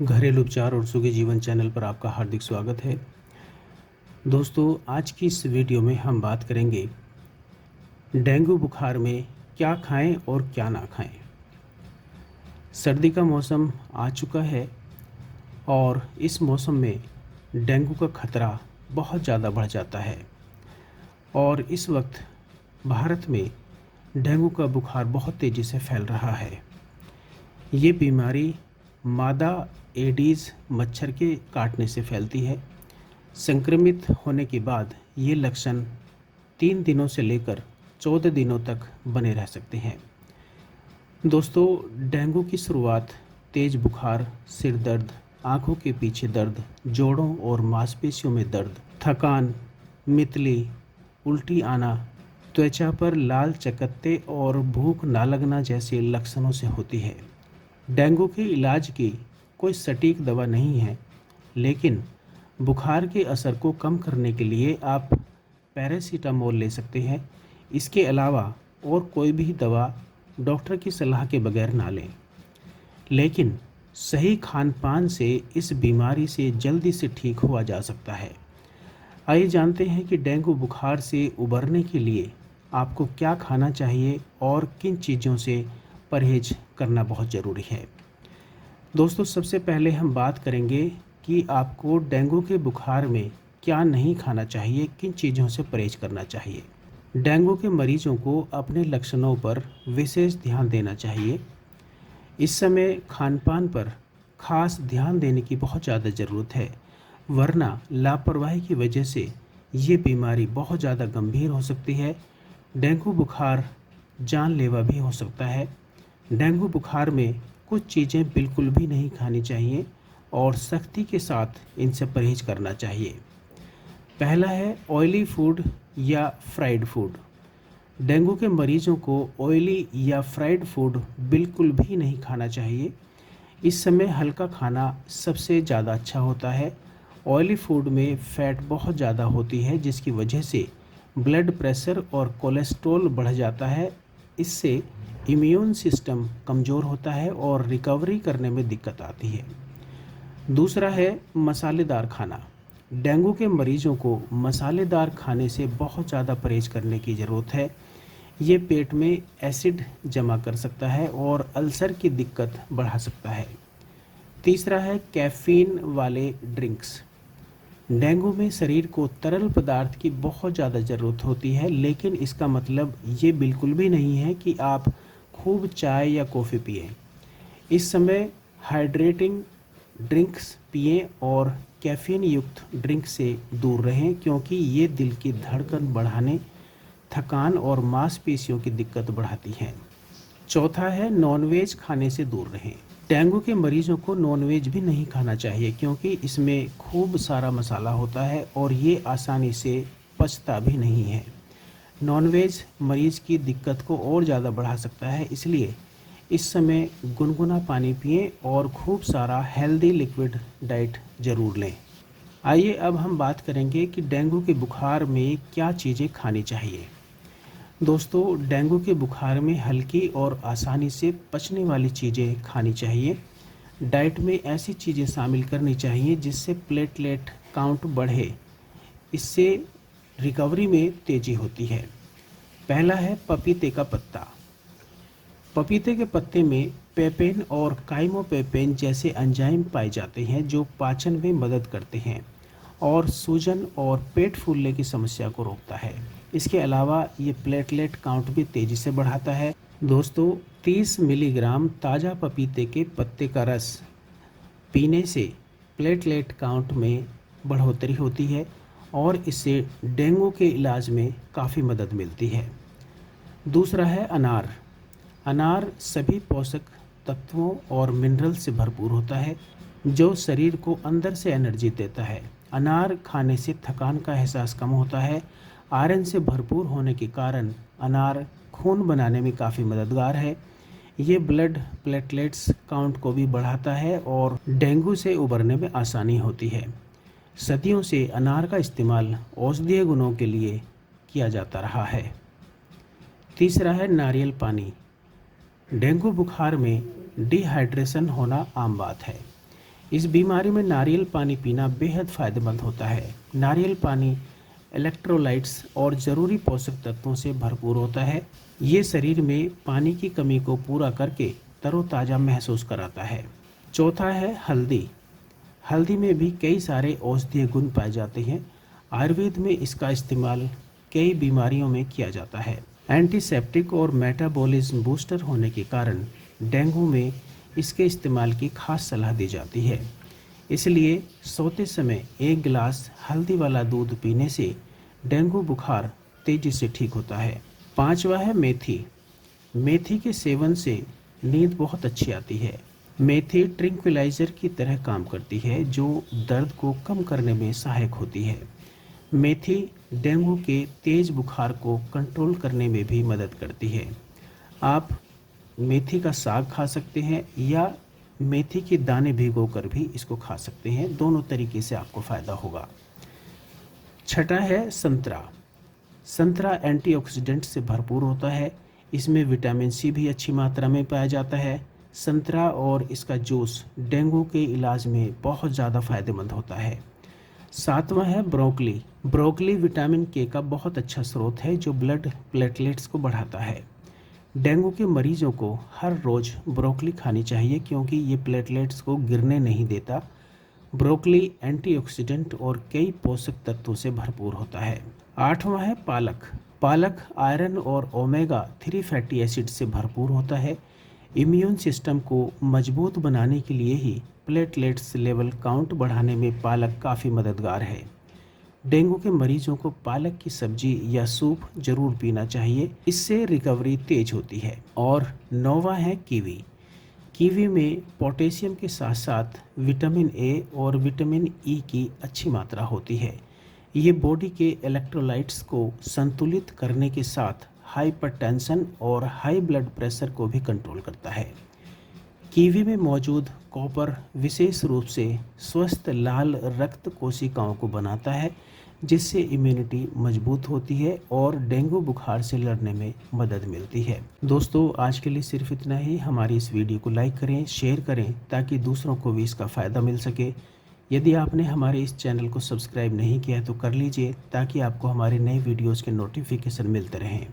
घरेलू उपचार और सुखी जीवन चैनल पर आपका हार्दिक स्वागत है। दोस्तों, आज की इस वीडियो में हम बात करेंगे डेंगू बुखार में क्या खाएं और क्या ना खाएं। सर्दी का मौसम आ चुका है और इस मौसम में डेंगू का खतरा बहुत ज़्यादा बढ़ जाता है और इस वक्त भारत में डेंगू का बुखार बहुत तेज़ी से फैल रहा है। ये बीमारी मादा एडीज़ मच्छर के काटने से फैलती है। संक्रमित होने के बाद ये लक्षण 3 दिनों से लेकर 14 दिनों तक बने रह सकते हैं। दोस्तों, डेंगू की शुरुआत तेज़ बुखार, सिर दर्द, आँखों के पीछे दर्द, जोड़ों और मांसपेशियों में दर्द, थकान, मितली, उल्टी आना, त्वचा पर लाल चकत्ते और भूख ना लगना जैसे लक्षणों से होती है। डेंगू के इलाज की कोई सटीक दवा नहीं है, लेकिन बुखार के असर को कम करने के लिए आप पैरासीटामोल ले सकते हैं। इसके अलावा और कोई भी दवा डॉक्टर की सलाह के बगैर ना लें। लेकिन सही खान पान से इस बीमारी से जल्दी से ठीक हुआ जा सकता है। आइए जानते हैं कि डेंगू बुखार से उबरने के लिए आपको क्या खाना चाहिए और किन चीज़ों से परहेज करना बहुत ज़रूरी है। दोस्तों, सबसे पहले हम बात करेंगे कि आपको डेंगू के बुखार में क्या नहीं खाना चाहिए, किन चीज़ों से परहेज करना चाहिए। डेंगू के मरीजों को अपने लक्षणों पर विशेष ध्यान देना चाहिए। इस समय खान पान पर खास ध्यान देने की बहुत ज़्यादा ज़रूरत है, वरना लापरवाही की वजह से ये बीमारी बहुत ज़्यादा गंभीर हो सकती है। डेंगू बुखार जानलेवा भी हो सकता है। डेंगू बुखार में कुछ चीज़ें बिल्कुल भी नहीं खानी चाहिए और सख्ती के साथ इनसे परहेज करना चाहिए। पहला है ऑयली फूड या फ्राइड फूड। डेंगू के मरीजों को ऑयली या फ्राइड फूड बिल्कुल भी नहीं खाना चाहिए। इस समय हल्का खाना सबसे ज़्यादा अच्छा होता है। ऑयली फूड में फ़ैट बहुत ज़्यादा होती है, जिसकी वजह से ब्लड प्रेशर और कोलेस्ट्रॉल बढ़ जाता है। इससे इम्यून सिस्टम कमज़ोर होता है और रिकवरी करने में दिक्कत आती है। दूसरा है मसालेदार खाना। डेंगू के मरीजों को मसालेदार खाने से बहुत ज़्यादा परहेज करने की ज़रूरत है। ये पेट में एसिड जमा कर सकता है और अल्सर की दिक्कत बढ़ा सकता है। तीसरा है कैफ़ीन वाले ड्रिंक्स। डेंगू में शरीर को तरल पदार्थ की बहुत ज़्यादा ज़रूरत होती है, लेकिन इसका मतलब ये बिल्कुल भी नहीं है कि आप खूब चाय या कॉफ़ी पिएं। इस समय हाइड्रेटिंग ड्रिंक्स पिएं और कैफ़ीन युक्त ड्रिंक से दूर रहें, क्योंकि ये दिल की धड़कन बढ़ाने, थकान और मांसपेशियों की दिक्कत बढ़ाती हैं। चौथा है नॉनवेज खाने से दूर रहें। डेंगू के मरीजों को नॉनवेज भी नहीं खाना चाहिए, क्योंकि इसमें खूब सारा मसाला होता है और ये आसानी से पचता भी नहीं है। नॉनवेज मरीज़ की दिक्कत को और ज़्यादा बढ़ा सकता है, इसलिए इस समय गुनगुना पानी पिएं और खूब सारा हेल्दी लिक्विड डाइट ज़रूर लें। आइए अब हम बात करेंगे कि डेंगू के बुखार में क्या चीज़ें खानी चाहिए। दोस्तों, डेंगू के बुखार में हल्की और आसानी से पचने वाली चीज़ें खानी चाहिए। डाइट में ऐसी चीज़ें शामिल करनी चाहिए जिससे प्लेटलेट काउंट बढ़े। इससे रिकवरी में तेज़ी होती है। पहला है पपीते का पत्ता। पपीते के पत्ते में पेपेन और काइमोपेपेन जैसे एंजाइम पाए जाते हैं, जो पाचन में मदद करते हैं और सूजन और पेट फूलने की समस्या को रोकता है। इसके अलावा ये प्लेटलेट काउंट भी तेज़ी से बढ़ाता है। दोस्तों, 30 मिलीग्राम ताज़ा पपीते के पत्ते का रस पीने से प्लेटलेट काउंट में बढ़ोतरी होती है और इससे डेंगू के इलाज में काफ़ी मदद मिलती है। दूसरा है अनार। अनार सभी पोषक तत्वों और मिनरल से भरपूर होता है, जो शरीर को अंदर से एनर्जी देता है। अनार खाने से थकान का एहसास कम होता है। आयरन से भरपूर होने के कारण अनार खून बनाने में काफ़ी मददगार है। ये ब्लड प्लेटलेट्स काउंट को भी बढ़ाता है और डेंगू से उबरने में आसानी होती है। सदियों से अनार का इस्तेमाल औषधीय गुणों के लिए किया जाता रहा है। तीसरा है नारियल पानी। डेंगू बुखार में डिहाइड्रेशन होना आम बात है। इस बीमारी में नारियल पानी पीना बेहद फ़ायदेमंद होता है। नारियल पानी इलेक्ट्रोलाइट्स और ज़रूरी पोषक तत्वों से भरपूर होता है। ये शरीर में पानी की कमी को पूरा करके तरोताज़ा महसूस कराता है। चौथा है हल्दी। हल्दी में भी कई सारे औषधीय गुण पाए जाते हैं। आयुर्वेद में इसका इस्तेमाल कई बीमारियों में किया जाता है। एंटीसेप्टिक और मेटाबॉलिज्म बूस्टर होने के कारण डेंगू में इसके इस्तेमाल की खास सलाह दी जाती है। इसलिए सोते समय 1 गिलास हल्दी वाला दूध पीने से डेंगू बुखार तेजी से ठीक होता है। 5वां है मेथी। मेथी के सेवन से नींद बहुत अच्छी आती है। मेथी ट्रैंक्विलाइजर की तरह काम करती है जो दर्द को कम करने में सहायक होती है। मेथी डेंगू के तेज बुखार को कंट्रोल करने में भी मदद करती है। आप मेथी का साग खा सकते हैं या मेथी के दाने भिगोकर भी इसको खा सकते हैं। दोनों तरीके से आपको फ़ायदा होगा। छठा है संतरा। संतरा एंटीऑक्सीडेंट से भरपूर होता है। इसमें विटामिन सी भी अच्छी मात्रा में पाया जाता है। संतरा और इसका जूस डेंगू के इलाज में बहुत ज़्यादा फ़ायदेमंद होता है। 7वां है ब्रोकली। ब्रोकली विटामिन के का बहुत अच्छा स्रोत है जो ब्लड प्लेटलेट्स को बढ़ाता है। डेंगू के मरीजों को हर रोज़ ब्रोकली खानी चाहिए क्योंकि ये प्लेटलेट्स को गिरने नहीं देता। ब्रोकली एंटीऑक्सीडेंट और कई पोषक तत्वों से भरपूर होता है। 8वां है पालक। पालक आयरन और ओमेगा 3 फैटी एसिड से भरपूर होता है। इम्यून सिस्टम को मजबूत बनाने के लिए ही प्लेटलेट्स लेवल काउंट बढ़ाने में पालक काफ़ी मददगार है। डेंगू के मरीजों को पालक की सब्जी या सूप जरूर पीना चाहिए, इससे रिकवरी तेज होती है। और 9वां है कीवी। कीवी में पोटेशियम के साथ साथ विटामिन ए और विटामिन ई की अच्छी मात्रा होती है। ये बॉडी के इलेक्ट्रोलाइट्स को संतुलित करने के साथ हाइपरटेंशन और हाई ब्लड प्रेशर को भी कंट्रोल करता है। कीवी में मौजूद कॉपर विशेष रूप से स्वस्थ लाल रक्त कोशिकाओं को बनाता है जिससे इम्यूनिटी मजबूत होती है और डेंगू बुखार से लड़ने में मदद मिलती है। दोस्तों आज के लिए सिर्फ इतना ही। हमारी इस वीडियो को लाइक करें, शेयर करें ताकि दूसरों को भी इसका फ़ायदा मिल सके। यदि आपने हमारे इस चैनल को सब्सक्राइब नहीं किया है तो कर लीजिए ताकि आपको हमारे नए वीडियोज़ के नोटिफिकेशन मिलते रहें।